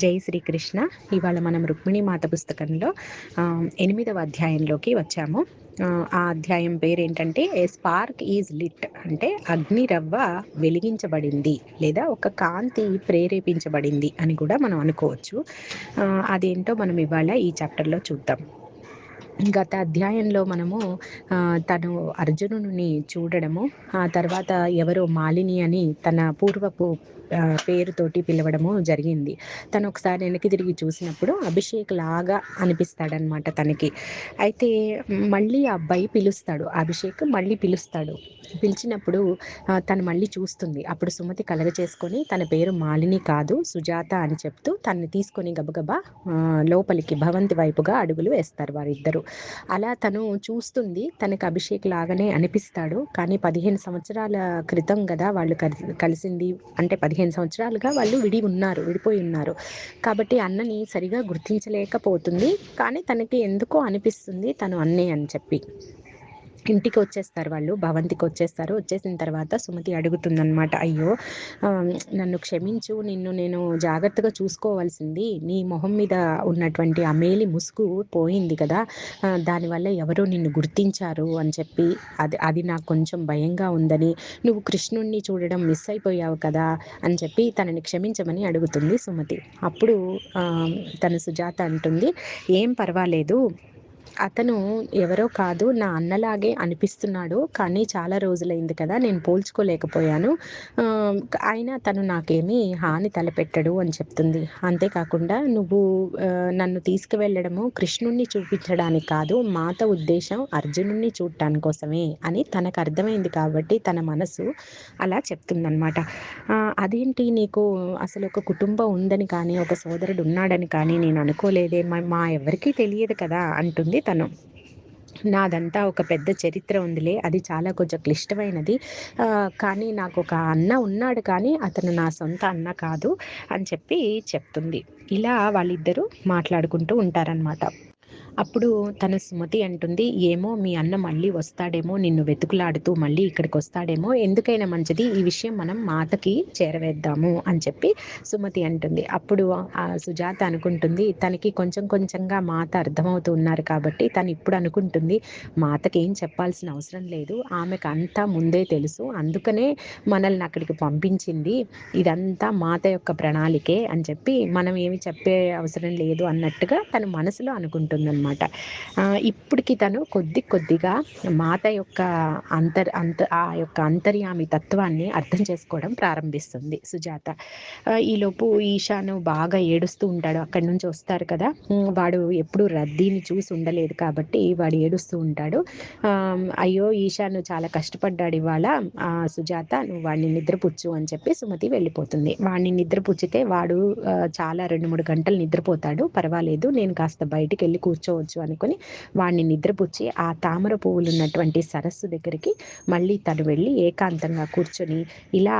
జై శ్రీకృష్ణ. ఇవాళ మనం రుక్మిణీ మాత పుస్తకంలో 8వ అధ్యాయంలోకి వచ్చాము. ఆ అధ్యాయం పేరేంటంటే ఏ స్పార్క్ ఈజ్ లిట్, అంటే అగ్ని రవ్వ వెలిగించబడింది లేదా ఒక కాంతి ప్రేరేపించబడింది అని కూడా మనం అనుకోవచ్చు. అదేంటో మనం ఇవాళ ఈ చాప్టర్లో చూద్దాం. గత అధ్యాయంలో మనము తను అర్జునుని చూడడము, ఆ తర్వాత ఎవరో మాలిని అని తన పూర్వపు పేరుతోటి పిలవడము జరిగింది. తను ఒకసారి వెనక్కి తిరిగి చూసినప్పుడు అభిషేక్ లాగా అనిపిస్తాడనమాట తనకి. అయితే మళ్ళీ ఆ అబ్బాయి పిలుస్తాడు, అభిషేక్ మళ్ళీ పిలుస్తాడు. పిలిచినప్పుడు తను మళ్ళీ చూస్తుంది. అప్పుడు సుమతి కలగ చేసుకొని తన పేరు మాలిని కాదు సుజాత అని చెప్తూ తన్ని తీసుకొని గబగబా లోపలికి భవంతి వైపుగా అడుగులు వేస్తారు వారిద్దరు. అలా తను చూస్తుంది, తనకి అభిషేక్ లాగానే అనిపిస్తాడు. కానీ 15 సంవత్సరాల క్రితం కదా వాళ్ళు కలిసింది, అంటే 15 సంవత్సరాలుగా వాళ్ళు విడిపోయి ఉన్నారు. కాబట్టి అన్నని సరిగా గుర్తించలేకపోతుంది. కానీ తనకి ఎందుకో అనిపిస్తుంది తను అన్నే అని చెప్పి. ఇంటికి వచ్చేస్తారు వాళ్ళు, భవంతికి వచ్చేస్తారు. వచ్చేసిన తర్వాత సుమతి అడుగుతుందన్నమాట, అయ్యో నన్ను క్షమించు, నిన్ను నేను జాగ్రత్తగా చూసుకోవాల్సింది, నీ మొహం మీద ఉన్నటువంటి ఆ మేలి ముసుగు పోయింది కదా, దానివల్ల ఎవరో నిన్ను గుర్తించారు అని చెప్పి అది నాకు కొంచెం భయంగా ఉందని, నువ్వు కృష్ణుణ్ణి చూడడం మిస్ అయిపోయావు కదా అని చెప్పి తనని క్షమించమని అడుగుతుంది సుమతి. అప్పుడు తను సుజాత అంటుంది, ఏం పర్వాలేదు, అతను ఎవరో కాదు, నా అన్నలాగే అనిపిస్తున్నాడు, కానీ చాలా రోజులైంది కదా నేను పోల్చుకోలేకపోయాను. అయినా తను నాకేమీ హాని తలపెట్టడు అని చెప్తుంది. అంతేకాకుండా నువ్వు నన్ను తీసుకువెళ్ళడము కృష్ణుణ్ణి చూపించడానికి కాదు, మాత ఉద్దేశం అర్జునుణ్ణి చూడటానికి కోసమే అని తనకు అర్థమైంది కాబట్టి తన మనసు అలా చెప్తుందనమాట. అదేంటి, నీకు అసలు ఒక కుటుంబం ఉందని కానీ ఒక సోదరుడు ఉన్నాడని కానీ నేను అనుకోలేదే, మా ఎవరికీ తెలియదు కదా అంటుంది తను. నాదంతా ఒక పెద్ద చరిత్ర ఉందిలే, అది చాలా కొంచెం క్లిష్టమైనది, కానీ నాకు ఒక అన్న ఉన్నాడు, కానీ అతను నా సొంత అన్న కాదు అని చెప్పి చెప్తుంది. ఇలా వాళ్ళిద్దరూ మాట్లాడుకుంటూ ఉంటారనమాట. అప్పుడు తన సుమతి అంటుంది, ఏమో మీ అన్న మళ్ళీ వస్తాడేమో, నిన్ను వెతుకులాడుతూ మళ్ళీ ఇక్కడికి వస్తాడేమో, ఎందుకైనా మంచిది ఈ విషయం మనం మాతకి చేరవేద్దాము అని చెప్పి సుమతి అంటుంది. అప్పుడు సుజాత అనుకుంటుంది, తనకి కొంచెం కొంచెంగా మాత అర్థమవుతూ ఉన్నారు కాబట్టి తను ఇప్పుడు అనుకుంటుంది, మాతకి ఏం చెప్పాల్సిన అవసరం లేదు, ఆమెకు అంతా ముందే తెలుసు, అందుకనే మనల్ని అక్కడికి పంపించింది, ఇదంతా మాత యొక్క ప్రణాళికే అని చెప్పి మనం ఏమి చెప్పే అవసరం లేదు అన్నట్టుగా తన మనసులో అనుకుంటుందన్నమాట. ఇప్పటికి తను కొద్దిగా మాత యొక్క ఆ యొక్క అంతర్యామి తత్వాన్ని అర్థం చేసుకోవడం ప్రారంభిస్తుంది సుజాత. ఈలోపు ఈశాను బాగా ఏడుస్తూ ఉంటాడు. అక్కడి నుంచి వస్తారు కదా, వాడు ఎప్పుడు రద్దీని చూసి ఉండలేదు కాబట్టి వాడు ఏడుస్తూ ఉంటాడు. అయ్యో ఈశాను చాలా కష్టపడ్డాడు ఇవాళ, సుజాత నువ్వు వాడిని నిద్రపుచ్చు అని చెప్పి సుమతి వెళ్ళిపోతుంది. వాడిని నిద్రపుచ్చితే వాడు చాలా 2-3 గంటలు నిద్రపోతాడు, పర్వాలేదు నేను కాస్త బయటికి వెళ్ళి కూర్చోవచ్చు అనుకుని వాడిని నిద్రపుచ్చి ఆ తామర పువ్వులు ఉన్నటువంటి సరస్సు దగ్గరికి మళ్ళీ తను వెళ్ళి ఏకాంతంగా కూర్చొని ఇలా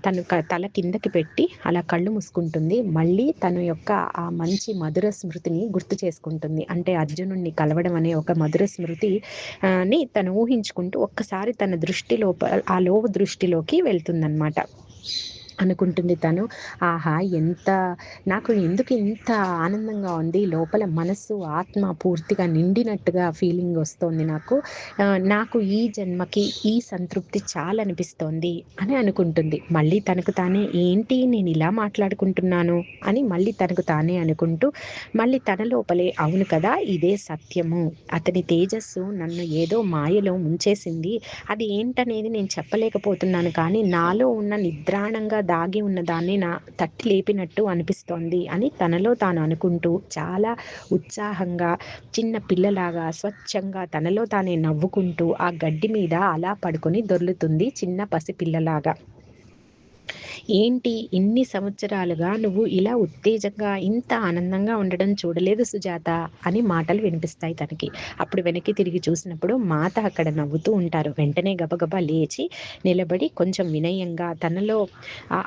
తను తల కిందకి పెట్టి అలా కళ్ళు మూసుకుంటుంది. మళ్ళీ తన యొక్క ఆ మంచి మధుర స్మృతిని గుర్తు చేసుకుంటుంది. అంటే అర్జునుడిని కలవడం అనే ఒక మధుర స్మృతి ని తను ఊహించుకుంటూ ఒక్కసారి తన దృష్టిలో ఆ లోవ దృష్టిలోకి వెళ్తుందన్నమాట. అనుకుంటుంది తను, ఆహా నాకు ఎందుకు ఇంత ఆనందంగా ఉంది, లోపల మనస్సు ఆత్మ పూర్తిగా నిండినట్టుగా ఫీలింగ్ వస్తోంది నాకు ఈ జన్మకి ఈ సంతృప్తి చాలా అనిపిస్తోంది అని అనుకుంటుంది. మళ్ళీ తనకు తానే, ఏంటి నేను ఇలా మాట్లాడుకుంటున్నాను అని మళ్ళీ తనకు తానే అనుకుంటూ మళ్ళీ తన లోపలే, అవును కదా ఇదే సత్యము, అతని తేజస్సు నన్ను ఏదో మాయలో ముంచేసింది, అది ఏంటనేది నేను చెప్పలేకపోతున్నాను, కానీ నాలో ఉన్న నిద్రాణంగా దాగి ఉన్న దాన్ని తట్టి లేపినట్టు అనిపిస్తోంది అని తనలో తాను అనుకుంటూ చాలా ఉత్సాహంగా చిన్న పిల్లలాగా స్వచ్ఛంగా తనలో తానే నవ్వుకుంటూ ఆ గడ్డి మీద అలా పడుకొని దొర్లుతుంది చిన్న పసిపిల్లలాగా. ఏంటి ఇన్ని సంవత్సరాలుగా నువ్వు ఇలా ఉత్తేజంగా ఇంత ఆనందంగా ఉండడం చూడలేదు సుజాత అని మాటలు వినిపిస్తాయి తనకి. అప్పుడు వెనక్కి తిరిగి చూసినప్పుడు మాత అక్కడ నవ్వుతూ ఉంటారు. వెంటనే గబగబా లేచి నిలబడి కొంచెం వినయంగా తనలో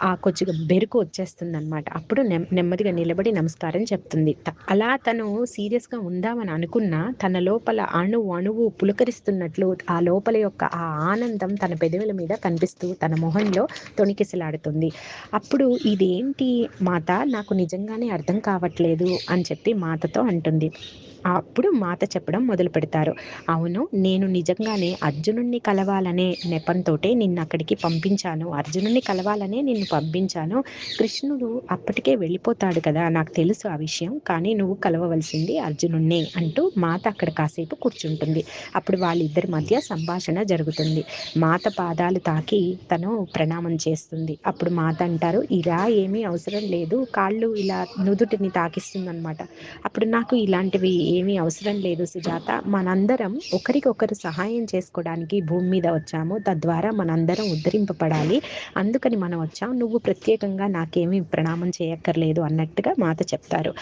ఆ కొంచెం బెరుకు వచ్చేస్తుందన్నమాట. అప్పుడు నెమ్మదిగా నిలబడి నమస్కారం చెప్తుంది. అలా తను సీరియస్గా ఉందామని అనుకున్నా తన లోపల అణువు పులకరిస్తున్నట్లు ఆ లోపల యొక్క ఆ ఆనందం తన పెదవుల మీద కనిపిస్తూ తన మొహంలో తొణికిసలాడుతుంది. చెప్తుంది. అప్పుడు ఇదేంటి మాత, నాకు నిజంగానే అర్థం కావట్లేదు అని చెప్పి మాతతో అంటుంది. అప్పుడు మాత చెప్పడం మొదలు పెడతారు. అవును, నేను నిజంగానే అర్జునుడిని కలవాలనే నెపంతోటే నిన్నక్కడికి పంపించాను. అర్జునుడిని కలవాలనే నిన్ను పంపించాను. కృష్ణుడు అప్పటికే వెళ్ళిపోతాడు కదా, నాకు తెలుసు ఆ విషయం. కానీ నువ్వు కలవవలసింది అర్జునుడినే అంటూ మాత అక్కడ కాసేపు కూర్చుంటుంది. అప్పుడు వాళ్ళిద్దరి మధ్య సంభాషణ జరుగుతుంది. మాత పాదాలు తాకి తను ప్రణామం చేస్తుంది. అప్పుడు మాత అంటారు, ఇలా ఏమీ అవసరం లేదు, కాళ్ళు ఇలా నుదుటిని తాకిస్తుందనమాట. అప్పుడు నాకు ఇలాంటివి ఏమీ అవసరం లేదు సుజాత, మనందరం ఒకరికొకరు సహాయం చేసుకోవడానికి భూమి మీద వచ్చాము. తద్వారా మనందరం ఉద్ధరింపబడాలి. అందుకని మనం వచ్చాం. నువ్వు ప్రత్యేకంగా నాకేమీ ప్రణామం చేయక్కర్లేదు అన్నట్టుగా మాత చెప్తారు.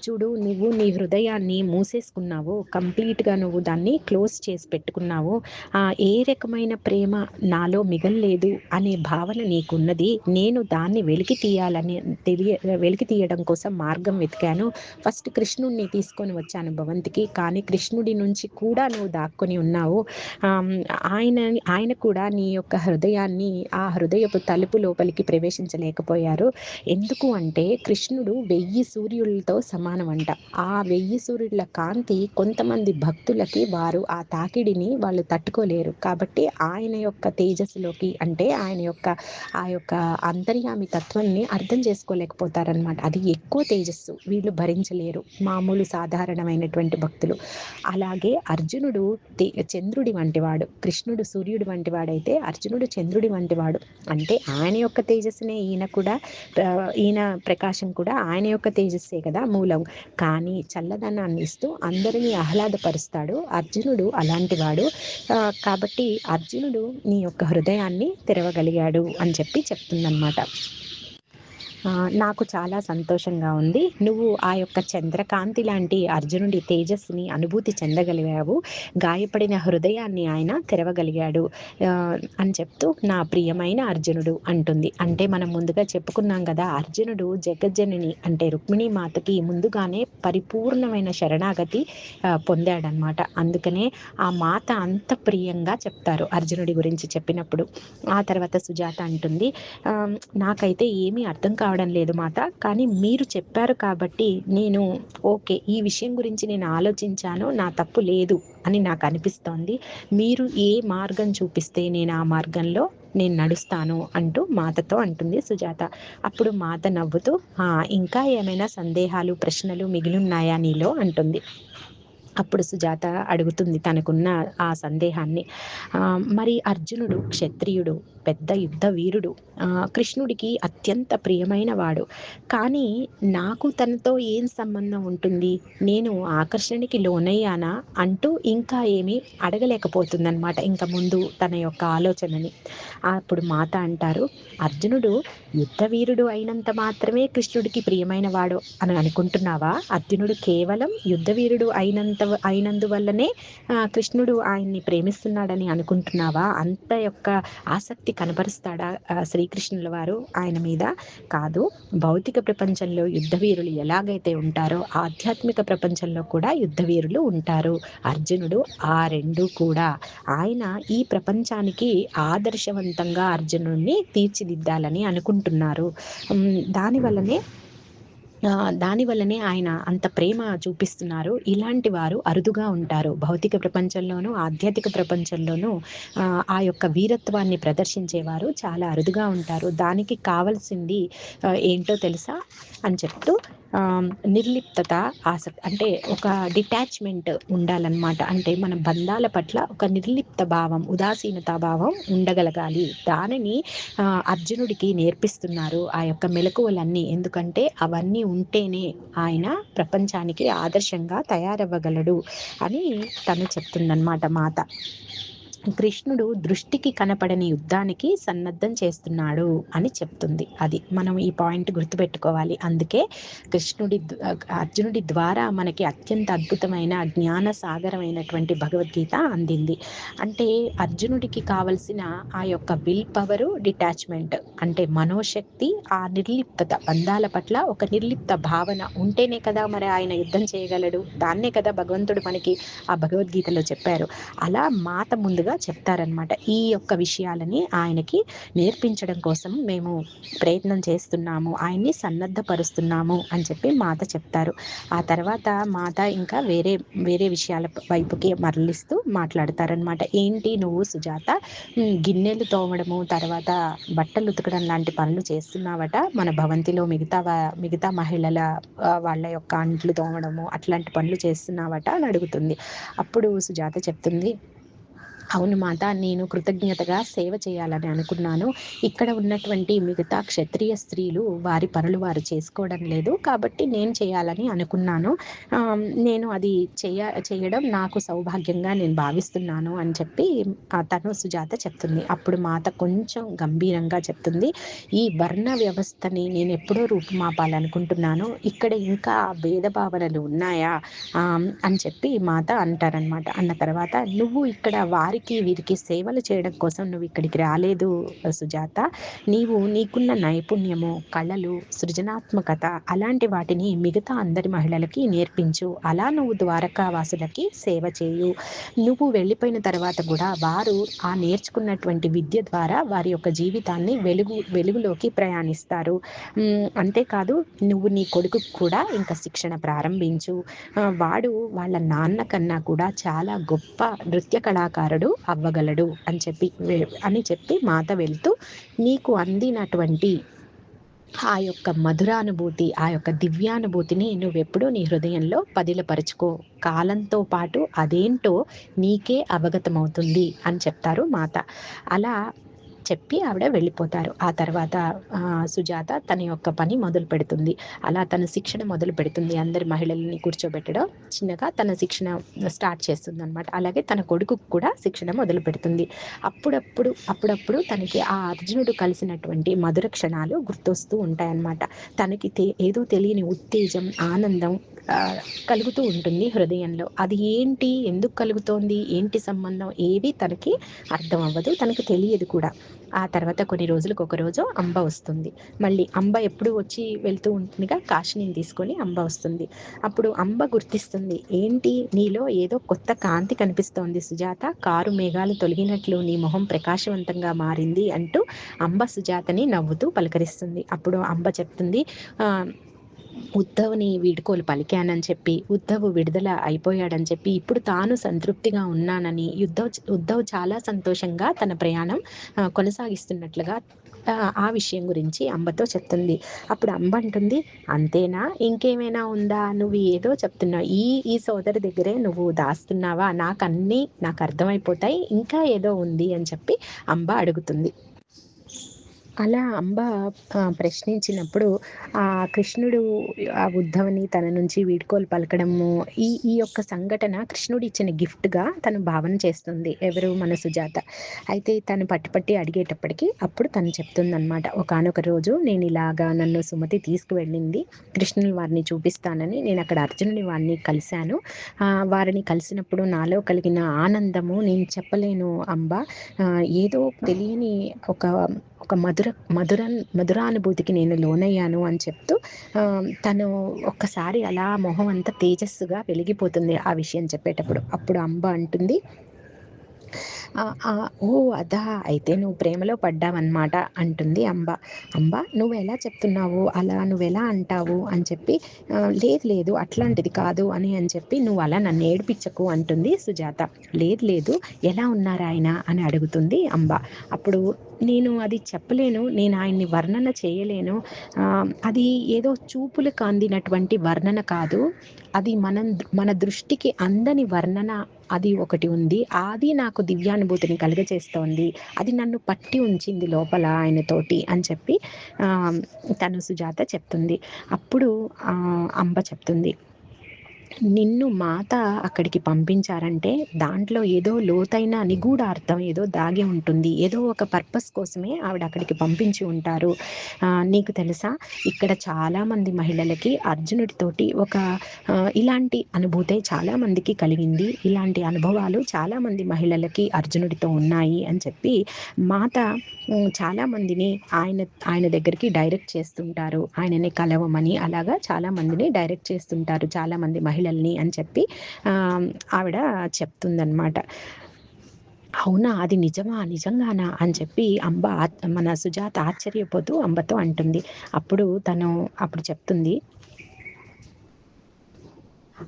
చూడు, నువ్వు నీ హృదయాన్ని మూసేసుకున్నావు, కంప్లీట్గా నువ్వు దాన్ని క్లోజ్ చేసి పెట్టుకున్నావు. ఏ రకమైన ప్రేమ నాలో మిగల్లేదు అనే భావన నీకున్నది. నేను దాన్ని వెలికి తీయడం కోసం మార్గం వెతికాను. ఫస్ట్ కృష్ణుడిని తీసుకొని వచ్చాను భవంతికి, కానీ కృష్ణుడి నుంచి కూడా నువ్వు దాక్కొని ఉన్నావు. ఆయన ఆయన కూడా నీ యొక్క హృదయాన్ని, ఆ హృదయపు తలుపు లోపలికి ప్రవేశించలేకపోయారు. ఎందుకు అంటే కృష్ణుడు 1000 సూర్యులతో సమానం అంట. ఆ 1000 సూర్యుల కాంతి కొంతమంది భక్తులకి ఆ తాకిడిని వాళ్ళు తట్టుకోలేరు. కాబట్టి ఆయన యొక్క తేజస్సులోకి, అంటే ఆయన యొక్క ఆ యొక్క అంతర్యామి తత్వాన్ని అర్థం చేసుకోలేకపోతారనమాట. అది ఎక్కువ తేజస్సు, వీళ్ళు భరించలేరు మామూలు సాధారణమైనటువంటి భక్తులు. అలాగే అర్జునుడు చంద్రుడి వంటివాడు, కృష్ణుడు సూర్యుడి వంటివాడైతే అర్జునుడు చంద్రుడి వంటివాడు. అంటే ఆయన యొక్క తేజస్సునే ఈయన ప్రకాశం కూడా ఆయన యొక్క తేజస్సే కదా మూలం. కానీ చల్లదనాన్ని ఇస్తూ అందరినీ ఆహ్లాదపరుస్తాడు అర్జునుడు, అలాంటి వాడు. కాబట్టి అర్జునుడు నీ యొక్క హృదయాన్ని తెరవగలిగాడు అని చెప్పి చెప్తుందన్నమాట. నాకు చాలా సంతోషంగా ఉంది. నువ్వు ఆ యొక్క చంద్రకాంతి లాంటి అర్జునుడి తేజస్సుని అనుభూతి చెందగలిగావు. గాయపడిన హృదయాన్ని ఆయన తెరవగలిగాడు అని చెప్తూ, నా ప్రియమైన అర్జునుడు అంటుంది. అంటే మనం ముందుగా చెప్పుకున్నాం కదా, అర్జునుడు జగజ్జనని అంటే రుక్మిణీ మాతకి ముందుగానే పరిపూర్ణమైన శరణాగతి పొందాడనమాట. అందుకనే ఆ మాత అంత ప్రియంగా చెప్తారు అర్జునుడి గురించి చెప్పినప్పుడు. ఆ తర్వాత సుజాత అంటుంది, నాకైతే ఏమీ అర్థం కావడం లేదు మాత, కానీ మీరు చెప్పారు కాబట్టి నేను ఓకే, ఈ విషయం గురించి నేను ఆలోచించాను, నా తప్పు లేదు అని నాకు అనిపిస్తోంది. మీరు ఏ మార్గం చూపిస్తే నేను ఆ మార్గంలో నేను నడుస్తాను అంటూ మాతతో అంటుంది సుజాత. అప్పుడు మాత నవ్వుతూ, ఇంకా ఏమైనా సందేహాలు, ప్రశ్నలు మిగిలిన్నాయా నీలో అంటుంది. అప్పుడు సుజాత అడుగుతుంది తనకున్న ఆ సందేహాన్ని. మరి అర్జునుడు క్షత్రియుడు, పెద్ద యుద్ధ వీరుడు, కృష్ణుడికి అత్యంత ప్రియమైన వాడు. కానీ నాకు తనతో ఏం సంబంధం ఉంటుంది, నేను ఆకర్షణకి లోనయ్యానా అంటూ ఇంకా ఏమీ అడగలేకపోతుందన్నమాట ఇంకా ముందు తన యొక్క ఆలోచనని. అప్పుడు మాత అంటారు, అర్జునుడు యుద్ధ వీరుడు అయినంత మాత్రమే కృష్ణుడికి ప్రియమైన వాడు అని అనుకుంటున్నావా? అర్జునుడు కేవలం యుద్ధ వీరుడు అయినందువల్లనే కృష్ణుడు ఆయన్ని ప్రేమిస్తున్నాడని అనుకుంటున్నావా? అంత యొక్క ఆసక్తి కనబరుస్తాడా శ్రీకృష్ణుల వారు ఆయన మీద? కాదు. భౌతిక ప్రపంచంలో యుద్ధ వీరులు ఎలాగైతే ఉంటారో ఆధ్యాత్మిక ప్రపంచంలో కూడా యుద్ధ వీరులు ఉంటారు. అర్జునుడు ఆ రెండు కూడా. ఆయన ఈ ప్రపంచానికి ఆదర్శవంతంగా అర్జునుడిని తీర్చిదిద్దాలని అనుకుంటున్నారు. దానివల్లనే ఆయన అంత ప్రేమ చూపిస్తున్నారు. ఇలాంటి వారు అరుదుగా ఉంటారు భౌతిక ప్రపంచంలోనూ ఆధ్యాత్మిక ప్రపంచంలోనూ. ఆ యొక్క వీరత్వాన్ని ప్రదర్శించేవారు చాలా అరుదుగా ఉంటారు. దానికి కావాల్సింది ఏంటో తెలుసా అని చెప్తూ, నిర్లిప్తత, ఆసక్తి, అంటే ఒక డిటాచ్మెంట్ ఉండాలన్నమాట. అంటే మన బంధాల పట్ల ఒక నిర్లిప్త భావం, ఉదాసీనతా భావం ఉండగలగాలి. దానిని అర్జునుడికి నేర్పిస్తున్నారు ఆ యొక్క మెలకువలన్నీ. ఎందుకంటే అవన్నీ ఉంటేనే ఆయన ప్రపంచానికి ఆదర్శంగా తయారవ్వగలడు అని తను చెప్తుందన్నమాట మాత. కృష్ణుడు దృష్టికి కనపడని యుద్ధానికి సన్నద్ధం చేస్తున్నాడు అని చెప్తుంది. అది మనం ఈ పాయింట్ గుర్తుపెట్టుకోవాలి. అందుకే అర్జునుడి ద్వారా మనకి అత్యంత అద్భుతమైన జ్ఞాన సాగరమైనటువంటి భగవద్గీత అందింది. అంటే అర్జునుడికి కావలసిన ఆ యొక్క విల్ పవరు, డిటాచ్మెంట్, అంటే మనోశక్తి, ఆ నిర్లిప్తత, బంధాల పట్ల ఒక నిర్లిప్త భావన ఉంటేనే కదా మరి ఆయన యుద్ధం చేయగలడు. దాన్నే కదా భగవంతుడు మనకి ఆ భగవద్గీతలో చెప్పారు. అలా మాత ముందుగా అన్నట్లుగా చెప్తారనమాట. ఈ యొక్క విషయాలని ఆయనకి నేర్పించడం కోసం మేము ప్రయత్నం చేస్తున్నాము, ఆయన్ని సన్నద్ధపరుస్తున్నాము అని చెప్పి మాత చెప్తారు. ఆ తర్వాత మాత ఇంకా వేరే వేరే విషయాల వైపుకి మరలిస్తూ మాట్లాడతారనమాట. ఏంటి నువ్వు సుజాత గిన్నెలు తోమడము, తర్వాత బట్టలు ఉతకడం లాంటి పనులు చేస్తున్నావట, మన భవంతిలో మిగతా మహిళల వాళ్ళ యొక్క అంట్లు తోమడము అట్లాంటి పనులు చేస్తున్నావట అని అడుగుతుంది. అప్పుడు సుజాత చెప్తుంది, అవును మాత, నేను కృతజ్ఞతగా సేవ చేయాలని అనుకున్నాను. ఇక్కడ ఉన్నటువంటి మిగతా క్షత్రియ స్త్రీలు వారి పనులు వారు చేసుకోవడం లేదు, కాబట్టి నేను చేయాలని అనుకున్నాను. నేను అది చేయడం నాకు సౌభాగ్యంగా నేను భావిస్తున్నాను అని చెప్పి తను సుజాత చెప్తుంది. అప్పుడు మాత కొంచెం గంభీరంగా చెప్తుంది, ఈ వర్ణ వ్యవస్థని నేను ఎప్పుడో రూపుమాపాలనుకుంటున్నాను, ఇక్కడ ఇంకా భేదభావనలు ఉన్నాయా అని చెప్పి మాత అంటారనమాట. అన్న తర్వాత, నువ్వు ఇక్కడ వారికి వీరికి సేవలు చేయడం కోసం నువ్వు ఇక్కడికి రాలేదు సుజాత, నీకున్న నైపుణ్యము, కళలు, సృజనాత్మకత అలాంటి వాటిని మిగతా అందరి మహిళలకి నేర్పించు. అలా నువ్వు ద్వారకా వాసులకి సేవ చేయు. నువ్వు వెళ్ళిపోయిన తర్వాత కూడా వారు ఆ నేర్చుకున్నటువంటి విద్య ద్వారా వారి యొక్క జీవితాన్ని వెలుగులోకి ప్రయాణిస్తారు. అంతేకాదు, నువ్వు నీ కొడుకు కూడా ఇంకా శిక్షణ ప్రారంభించు. వాడు వాళ్ళ నాన్న కన్నా కూడా చాలా గొప్ప నృత్య కళాకారుడు అవ్వగలడు అని చెప్పి మాత వెళ్తూ, నీకు అందినటువంటి ఆ యొక్క మధురానుభూతి, ఆ యొక్క దివ్యానుభూతిని నువ్వెప్పుడూ నీ హృదయంలో పదిలపరుచుకో, కాలంతో పాటు అదేంటో నీకే అవగతమవుతుంది అని చెప్తారు మాత. అలా చెప్పి ఆవిడ వెళ్ళిపోతారు. ఆ తర్వాత సుజాత తన యొక్క పని మొదలు పెడుతుంది. అలా తన శిక్షణ మొదలు పెడుతుంది. అందరి మహిళల్ని కూర్చోబెట్టడం, చిన్నగా తన శిక్షణ స్టార్ట్ చేస్తుంది అనమాట. అలాగే తన కొడుకుకు కూడా శిక్షణ మొదలు పెడుతుంది. అప్పుడప్పుడు తనకి ఆ అర్జునుడు కలిసినటువంటి మధుర క్షణాలు గుర్తొస్తూ ఉంటాయన్నమాట. తనకి ఏదో తెలియని ఉత్తేజం, ఆనందం కలుగుతూ ఉంటుంది హృదయంలో. అది ఏంటి, ఎందుకు కలుగుతోంది, ఏంటి సంబంధం, ఏవి తనకి అర్థం అవ్వదు, తనకి తెలియదు కూడా. ఆ తర్వాత కొన్ని రోజులకు ఒకరోజు అంబ వస్తుంది. మళ్ళీ అంబ ఎప్పుడు వచ్చి వెళ్తూ ఉంటుందిగా, కాశీని తీసుకొని అంబ వస్తుంది. అప్పుడు అంబ గుర్తిస్తుంది, ఏంటి నీలో ఏదో కొత్త కాంతి కనిపిస్తోంది సుజాత, కారు మేఘాలు తొలగినట్లు నీ మొహం ప్రకాశవంతంగా మారింది అంటూ అంబ సుజాతని నవ్వుతూ పలకరిస్తుంది. అప్పుడు అంబ చెప్తుంది, ఉద్ధవ్ని వీడ్కోలు పలికానని చెప్పి, ఉద్ధవ్ విడుదల అయిపోయాడని చెప్పి, ఇప్పుడు తాను సంతృప్తిగా ఉన్నానని, ఉద్ధవ్ చాలా సంతోషంగా తన ప్రయాణం కొనసాగిస్తున్నట్లుగా ఆ విషయం గురించి అంబతో చెప్తుంది. అప్పుడు అంబ అంటుంది, అంతేనా, ఇంకేమైనా ఉందా, నువ్వు ఏదో చెప్తున్నావు, ఈ సోదరి దగ్గరే నువ్వు దాస్తున్నావా, నాకు అర్థమైపోతాయి, ఇంకా ఏదో ఉంది అని చెప్పి అంబ అడుగుతుంది. అలా అంబ ప్రశ్నించినప్పుడు ఆ కృష్ణుడు ఆ ఉద్ధవ్ని తన నుంచి వీడ్కోలు పలకడము, ఈ యొక్క సంఘటన కృష్ణుడు ఇచ్చిన గిఫ్ట్గా తను భావన చేస్తుంది, ఎవరు, మన సుజాత. అయితే తను పట్టి అడిగేటప్పటికి అప్పుడు తను చెప్తుందనమాట, ఒకానొక రోజు నేను ఇలాగా నన్ను సుమతి తీసుకువెళ్ళింది కృష్ణుని వారిని చూపిస్తానని, నేను అక్కడ అర్జునుని వారిని కలిశాను. వారిని కలిసినప్పుడు నాలో కలిగిన ఆనందము నేను చెప్పలేను అంబ, ఏదో తెలియని ఒక మధురానుభూతికి నేను లోనయ్యాను అని చెప్తూ తను ఒక్కసారి అలా మొహం అంతా తేజస్సుగా వెలిగిపోతుంది ఆ విషయం చెప్పేటప్పుడు. అప్పుడు అంబ అంటుంది, ఓ అదా, అయితే నువ్వు ప్రేమలో పడ్డావన్నమాట అంటుంది అంబ. అంబ, నువ్వు ఎలా చెప్తున్నావు అలా, నువ్వెలా అంటావు అని చెప్పి, లేదు అట్లాంటిది కాదు అని చెప్పి, నువ్వు అలా నన్ను ఏడిపించకు అంటుంది సుజాత. లేదు ఎలా ఉన్నారు ఆయన అని అడుగుతుంది అంబ. అప్పుడు నేను అది చెప్పలేను, నేను ఆయన్ని వర్ణన చేయలేను, అది ఏదో చూపులకు అందినటువంటి వర్ణన కాదు, అది మన దృష్టికి అందని వర్ణన, అది ఒకటి ఉంది, అది నాకు దివ్యానుభూతిని కలుగజేస్తోంది, అది నన్ను పట్టి ఉంచింది లోపల ఆయనతోటి అని చెప్పి తను సుజాత చెప్తుంది. అప్పుడు అంబ చెప్తుంది, నిన్ను మాత అక్కడికి పంపించారంటే దాంట్లో ఏదో లోతైన నిగూఢార్థం ఏదో దాగి ఉంటుంది, ఏదో ఒక పర్పస్ కోసమే ఆవిడ అక్కడికి పంపించి ఉంటారు. నీకు తెలుసా, ఇక్కడ చాలామంది మహిళలకి అర్జునుడితోటి ఇలాంటి అనుభూతే చాలామందికి కలిగింది, ఇలాంటి అనుభవాలు చాలామంది మహిళలకి అర్జునుడితో ఉన్నాయి అని చెప్పి మాత చాలామందిని ఆయన దగ్గరికి డైరెక్ట్ చేస్తుంటారు, ఆయనని కలవమని, అలాగా చాలామందిని డైరెక్ట్ చేస్తుంటారు, చాలామంది మహిళల్ని అని చెప్పి ఆవిడ చెప్తుందన్నమాట. అవునా! అది నిజమా? నిజంగానా? అని చెప్పి మన సుజాత ఆశ్చర్యపోతూ అంబతో అంటుంది. అప్పుడు చెప్తుంది,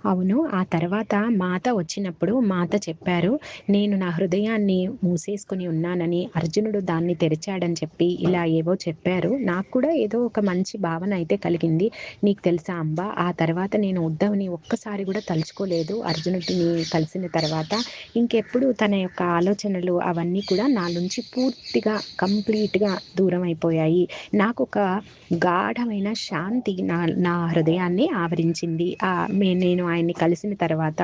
అవును. ఆ తర్వాత మాత వచ్చినప్పుడు మాత చెప్పారు, "నేను నా హృదయాన్ని మూసేసుకొని ఉన్నానని, అర్జునుడు దాన్ని తెరిచాడని" చెప్పి ఇలా ఏవో చెప్పారు. నాకు కూడా ఏదో ఒక మంచి భావన అయితే కలిగింది. నీకు తెలుసా అంబ, ఆ తర్వాత నేను ఉద్ధవ్‌ని ఒక్కసారి కూడా తలుచుకోలేదు అర్జునుడిని కలిసిన తర్వాత. ఇంకెప్పుడు తన యొక్క ఆలోచనలు అవన్నీ కూడా నా నుంచి పూర్తిగా కంప్లీట్‌గా దూరమైపోయాయి. నాకొక గాఢమైన శాంతి నా నా హృదయాన్ని ఆవరించింది. నేను ఆయన్ని కలిసిన తర్వాత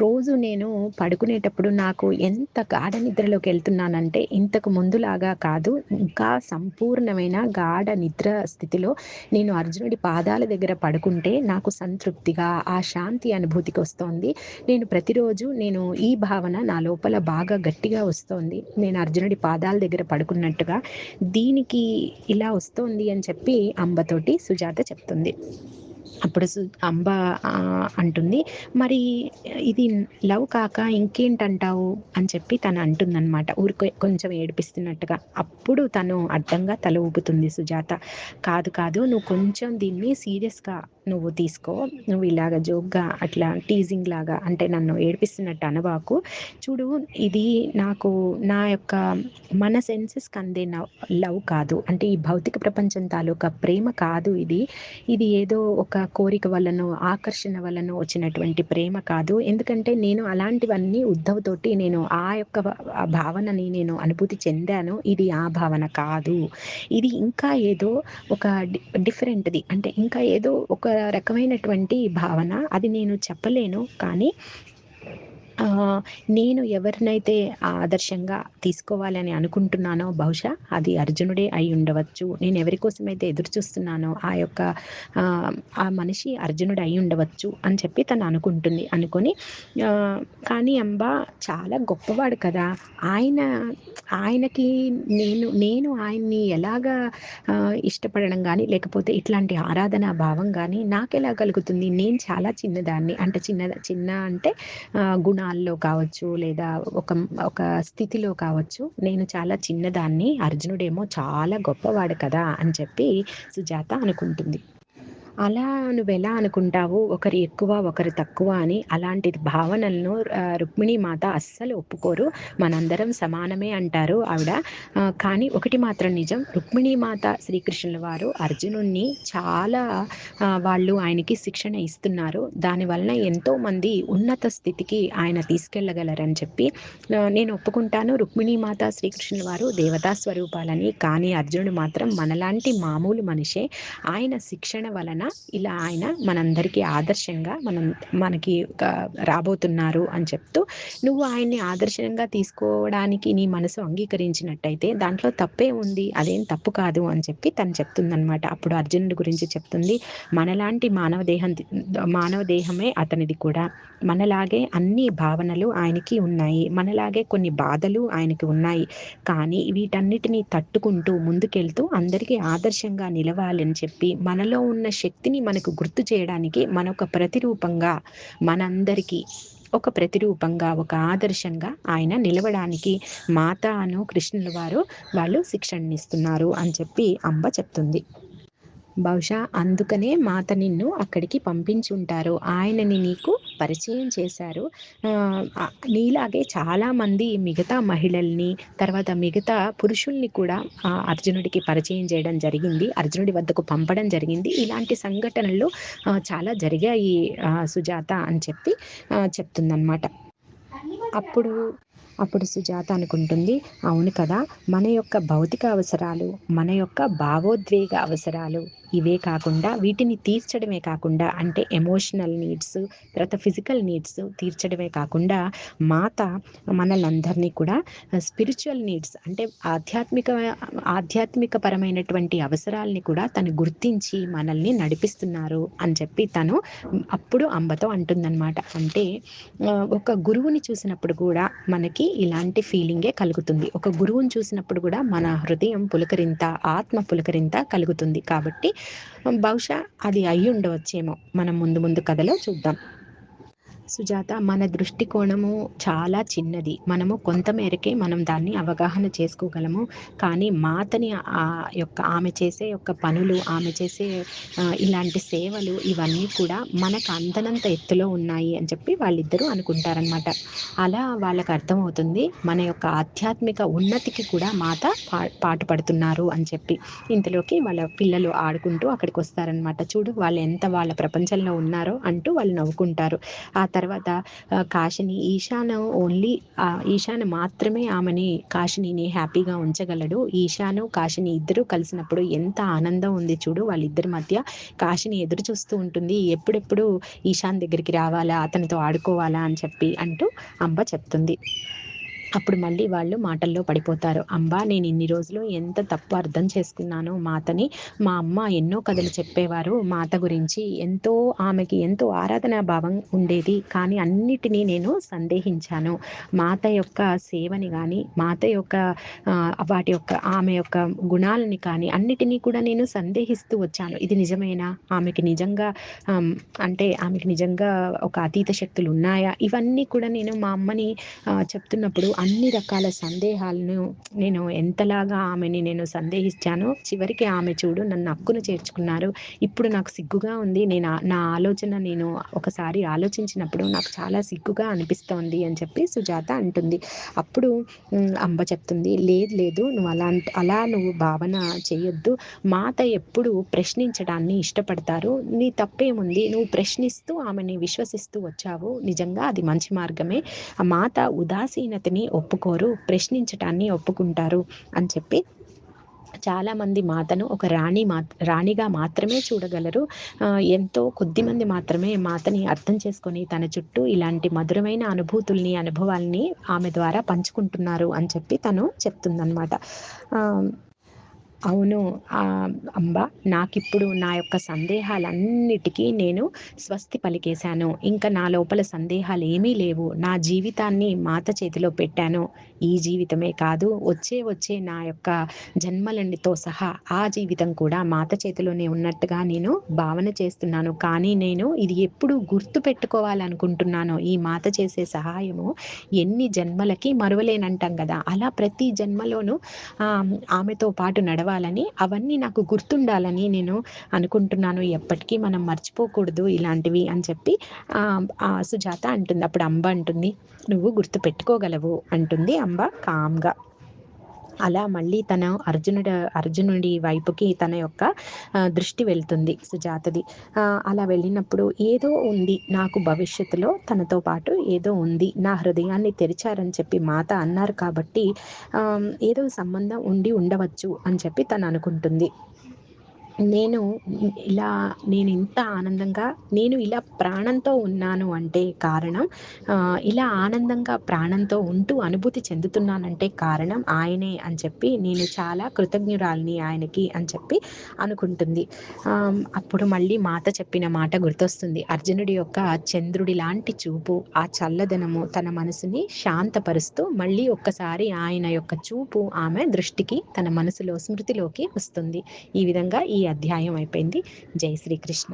రోజు నేను పడుకునేటప్పుడు నాకు ఎంత గాఢ నిద్రలోకెళ్తున్నానంటే, ఇంతకు ముందులాగా కాదు, ఇంకా సంపూర్ణమైన గాఢ నిద్ర స్థితిలో నేను అర్జునుడి పాదాల దగ్గర పడుకుంటే నాకు సంతృప్తిగా, ఆ శాంతి అనుభూతికొస్తోంది. నేను ఈ భావన నా లోపల బాగా గట్టిగా వస్తోంది. నేను అర్జునుడి పాదాల దగ్గర పడుకున్నట్టుగా. దీనికి ఇలా వస్తోంది అని చెప్పి అంబతోటి సుజాత చెప్తుంది. అప్పుడు అంబ అంటుంది, "మరి ఇది లవ్ కాక ఇంకేంటంటావు?" అని చెప్పి తను అంటుందనమాట. ఊరికే కొంచెం ఏడిపిస్తున్నట్టుగా. అప్పుడు తను అడ్డంగా తల ఊపుతుంది సుజాత. "కాదు, కాదు, నువ్వు కొంచెం దీన్ని సీరియస్‌గా తీసుకో. నువ్వు ఇలాగ జోక్‌గా అట్లా టీజింగ్ లాగా అంటే నన్ను ఏడిపిస్తున్నట్టు అనబాకు. చూడు, ఇది నాకు నా యొక్క మన సెన్సెస్‌కి అందే లవ్ కాదు. అంటే ఈ భౌతిక ప్రపంచం తాలూకా ప్రేమ కాదు ఇది. ఇది ఏదో ఒక కోరిక వల్లనో, ఆకర్షణ వల్లనో వచ్చినటువంటి ప్రేమ కాదు. ఎందుకంటే నేను అలాంటివన్నీ ఉద్ధవ్ తోటి నేను ఆ యొక్క ఆ భావనని నేను అనుభూతి చెందాను. ఇది ఆ భావన కాదు. ఇది ఇంకా ఏదో ఒక డిఫరెంట్‌ది. అంటే ఇంకా ఏదో ఒక రకమైనటువంటి భావన. అది నేను చెప్పలేను. కానీ ఆహ్, నేను ఎవరినైతే ఆదర్శంగా తీసుకోవాలని అనుకుంటున్నానో బహుశా అది అర్జునుడే అయ్యుండవచ్చు. నేను ఎవరి కోసమైతే ఎదురు చూస్తున్నానో ఆహ్, ఆ మనిషి అర్జునుడు అయ్యుండవచ్చు అని చెప్పి తను అనుకుంటుంది. అనుకోని ఆహ్, కానీ అంబ చాలా గొప్పవాడు కదా! ఆయన ఆయనకి నేను ఆయన్ని ఎలాగా ఇష్టపడడం గాని, లేకపోతే ఇట్లాంటి ఆరాధనా భావం గాని నాకెలా కలుగుతుంది? నేను చాలా చిన్నదాన్ని. అంటే చిన్న అంటే గుణాల్లో కావచ్చు, లేదా ఒక ఒక స్థితిలో కావచ్చు. నేను చాలా చిన్నదాన్ని. అర్జునుడేమో చాలా గొప్పవాడు కదా! అని చెప్పి సుజాత అనుకుంటుంది. అలా నువ్వెలా అనుకుంటావు? ఒకరు ఎక్కువ, ఒకరు తక్కువ అని అలాంటి భావనలను రుక్మిణీ మాత అస్సలు ఒప్పుకోరు. మనందరం సమానమే అంటారు ఆవిడ. కానీ ఒకటి మాత్రం నిజం. రుక్మిణీ మాత శ్రీకృష్ణుల వారు అర్జునుడిని చాలా వాళ్ళు ఆయనకి శిక్షణ ఇస్తున్నారు. దానివలన ఎంతోమంది ఉన్నత స్థితికి ఆయన తీసుకెళ్ళగలరని చెప్పి నేను ఒప్పుకుంటాను. రుక్మిణీ మాత శ్రీకృష్ణుల వారు దేవతా స్వరూపాలని. కానీ అర్జునుడు మాత్రం మనలాంటి మామూలు మనిషే. ఆయన శిక్షణ వలన ఇలా ఆయన మనందరికీ ఆదర్శంగా మనకి రాబోతున్నారు అని చెప్తూ, నువ్వు ఆయన్ని ఆదర్శంగా తీసుకోవడానికి నీ మనసు అంగీకరించినట్టయితే దాంట్లో తప్పే ఉంది. అదేం తప్పు కాదు అని చెప్పి తను చెప్తుందనమాట. అప్పుడు అర్జునుడి గురించి చెప్తుంది. మనలాంటి మానవ దేహమే అతనిది కూడా. మనలాగే అన్ని భావనలు ఆయనకి ఉన్నాయి. మనలాగే కొన్ని బాధలు ఆయనకి ఉన్నాయి. కానీ వీటన్నిటిని తట్టుకుంటూ ముందుకెళ్తూ అందరికీ ఆదర్శంగా నిలవాలని చెప్పి మనలో ఉన్న శక్తిని మనకు గుర్తు చేయడానికి మనొక ప్రతిరూపంగా మనందరికీ ఒక ప్రతిరూపంగా, ఒక ఆదర్శంగా ఆయన నిలవడానికి కృష్ణుల వారు వాళ్ళు శిక్షణనిస్తున్నారు అని చెప్పి అంబ చెప్తుంది. బహుశా అందుకనే మాత నిన్ను అక్కడికి పంపించుంటారు. ఆయనని నీకు పరిచయం చేశారు. నీలాగే చాలామంది మిగతా మహిళల్ని, తర్వాత మిగతా పురుషుల్ని కూడా అర్జునుడికి పరిచయం చేయడం జరిగింది. అర్జునుడి వద్దకు పంపడం జరిగింది. ఇలాంటి సంఘటనలు చాలా జరిగాయి సుజాత అని చెప్పి చెప్తుందనమాట. అప్పుడు అప్పుడు సుజాత అనుకుంటుంది, అవును కదా! మన యొక్క భౌతిక అవసరాలు, మన యొక్క భావోద్వేగ అవసరాలు ఇవే కాకుండా వీటిని తీర్చడమే కాకుండా అంటే ఎమోషనల్ నీడ్స్, తర్వాత ఫిజికల్ నీడ్స్ తీర్చడమే కాకుండా మాత మనలందరినీ కూడా స్పిరిచ్యువల్ నీడ్స్ అంటే ఆధ్యాత్మిక పరమైనటువంటి అవసరాల్ని కూడా తను గుర్తించి మనల్ని నడిపిస్తున్నారు అని చెప్పి తను అప్పుడు అంబతో అంటుందనమాట. అంటే ఒక గురువుని చూసినప్పుడు కూడా మనకి ఇలాంటి ఫీలింగే కలుగుతుంది. ఒక గురువుని చూసినప్పుడు కూడా మన హృదయం పులకరింత, ఆత్మ పులకరింత కలుగుతుంది. కాబట్టి బహుశా అది అయ్యుండవచ్చేమో. మనం ముందు ముందు కథలో చూద్దాం. సుజాత, మన దృష్టికోణము చాలా చిన్నది. మనము కొంత మేరకే మనం దాన్ని అవగాహన చేసుకోగలము. కానీ మాతని ఆమె చేసే పనులు, ఆమె చేసే ఇలాంటి సేవలు ఇవన్నీ కూడా మనకు అందనంత ఎత్తులో ఉన్నాయి అని చెప్పి వాళ్ళిద్దరూ అనుకుంటారనమాట. అలా వాళ్ళకి అర్థమవుతుంది మన యొక్క ఆధ్యాత్మిక ఉన్నతికి కూడా మాత పాటుపడుతున్నారు అని చెప్పి. ఇంతలోకి వాళ్ళ పిల్లలు ఆడుకుంటూ అక్కడికొస్తారనమాట. చూడు వాళ్ళు ఎంత వాళ్ళ ప్రపంచంలో ఉన్నారో అంటూ వాళ్ళు నవ్వుకుంటారు. ఆ తర్వాత కాశిని ఈశాన్ మాత్రమే కాశినిని హ్యాపీగా ఉంచగలడు. ఈశాను, కాశిని ఇద్దరు కలిసినప్పుడు ఎంత ఆనందం ఉంది చూడు వాళ్ళిద్దరి మధ్య. కాశిని ఎదురు చూస్తూ ఉంటుంది, ఎప్పుడెప్పుడు ఈశాన్ దగ్గరికి రావాలా, అతనితో ఆడుకోవాలా అని చెప్పి అంటూ అంబ చెప్తుంది. అప్పుడు మళ్ళీ వాళ్ళు మాటల్లో పడిపోతారు. అంబా, నేను ఇన్ని రోజులు ఎంత తప్పు అర్థం చేసుకున్నానో మాతని. మా అమ్మ ఎన్నో కథలు చెప్పేవారు మాత గురించి, ఆమెకి ఎంతో ఆరాధనా భావం ఉండేది. కానీ అన్నిటినీ నేను సందేహించాను. మాత యొక్క సేవని కానీ, మాత యొక్క వాటి యొక్క ఆమె యొక్క గుణాలని కానీ అన్నిటినీ కూడా నేను సందేహిస్తూ వచ్చాను. ఇది నిజమేనా? ఆమెకి నిజంగా ఆమెకి నిజంగా ఒక అతీత శక్తులు ఉన్నాయా? ఇవన్నీ కూడా నేను మా అమ్మని చెప్తున్నప్పుడు అన్ని రకాల సందేహాలను నేను ఎంతలాగా ఆమెని నేను సందేహించానో చివరికి ఆమె చూడు నన్ను హక్కున చేర్చుకున్నారు. ఇప్పుడు నాకు సిగ్గుగా ఉంది. నా ఆలోచన నేను ఒకసారి ఆలోచించినప్పుడు నాకు చాలా సిగ్గుగా అనిపిస్తోంది అని చెప్పి సుజాత అంటుంది. అప్పుడు అంబ చెప్తుంది, లేదు లేదు, నువ్వు అలా నువ్వు భావన చేయొద్దు. మాత ఎప్పుడు ప్రశ్నించడాన్ని ఇష్టపడతారు. నీ తప్పేముంది? నువ్వు ప్రశ్నిస్తూ ఆమెని విశ్వసిస్తూ వచ్చావు. నిజంగా అది మంచి మార్గమే. ఆ మాత ఉదాసీనతని ఒప్పుకోరు, ప్రశ్నించటాన్ని ఒప్పుకుంటారు అని చెప్పి చాలామంది మాతను ఒక రాణిగా మాత్రమే చూడగలరు. ఎంతో కొద్దిమంది మాత్రమే మాతని అర్థం చేసుకొని తన చుట్టూ ఇలాంటి మధురమైన అనుభవాల్ని ఆమె ద్వారా పంచుకుంటున్నారు అని చెప్పి తను చెప్తుందనమాట. అవును. అంబ, నాకిప్పుడు నా యొక్క సందేహాలన్నిటికీ నేను స్వస్తి పలికేశాను. ఇంకా నా లోపల సందేహాలేమీ లేవు. నా జీవితాన్ని మాత చేతిలో పెట్టాను. ఈ జీవితమే కాదు, వచ్చే నా యొక్క జన్మలతో సహా ఆ జీవితం కూడా మాత చేతిలోనే ఉన్నట్టుగా నేను భావన చేస్తున్నాను. కానీ నేను ఇది ఎప్పుడు గుర్తుపెట్టుకోవాలనుకుంటున్నానో, ఈ మాత చేసే సహాయము ఎన్ని జన్మలకి మరువలేనంటాం కదా! అలా ప్రతి జన్మలోనూ ఆమెతో పాటు నడవాలని, అవన్నీ నాకు గుర్తుండాలని నేను అనుకుంటున్నాను. ఎప్పటికీ మనం మర్చిపోకూడదు ఇలాంటివి అని చెప్పి సుజాత అంటుంది. అప్పుడు అంబ అంటుంది, నువ్వు గుర్తుపెట్టుకోగలవు అంటుంది అంబ కామ్గా. అలా మళ్ళీ తన అర్జునుడి వైపుకి తన యొక్క దృష్టి వెళ్తుంది సుజాతది. అలా వెళ్ళినప్పుడు ఏదో ఉంది నాకు, భవిష్యత్తులో తనతో పాటు ఏదో ఉంది, నా హృదయాన్ని తెరిచారని చెప్పి మాత అన్నారు కాబట్టి ఏదో సంబంధం ఉండవచ్చు అని చెప్పి తను అనుకుంటుంది. నేను ఇంత ఆనందంగా ఇలా ప్రాణంతో ఉన్నాను అంటే కారణం, ఇలా ఆనందంగా ప్రాణంతో ఉంటూ అనుభూతి చెందుతున్నానంటే కారణం ఆయనే అని చెప్పి నేను చాలా కృతజ్ఞురాలిని ఆయనకి అని చెప్పి అనుకుంటుంది. అప్పుడు మళ్ళీ మాత చెప్పిన మాట గుర్తొస్తుంది. అర్జునుడి యొక్క చంద్రుడి లాంటి చూపు, ఆ చల్లదనము తన మనసుని శాంతపరుస్తూ మళ్ళీ ఒక్కసారి ఆయన యొక్క చూపు ఆమె దృష్టికి, తన మనసులో స్మృతిలోకి వస్తుంది. ఈ విధంగా ఈ అధ్యాయం అయిపోయింది. జై శ్రీకృష్ణ.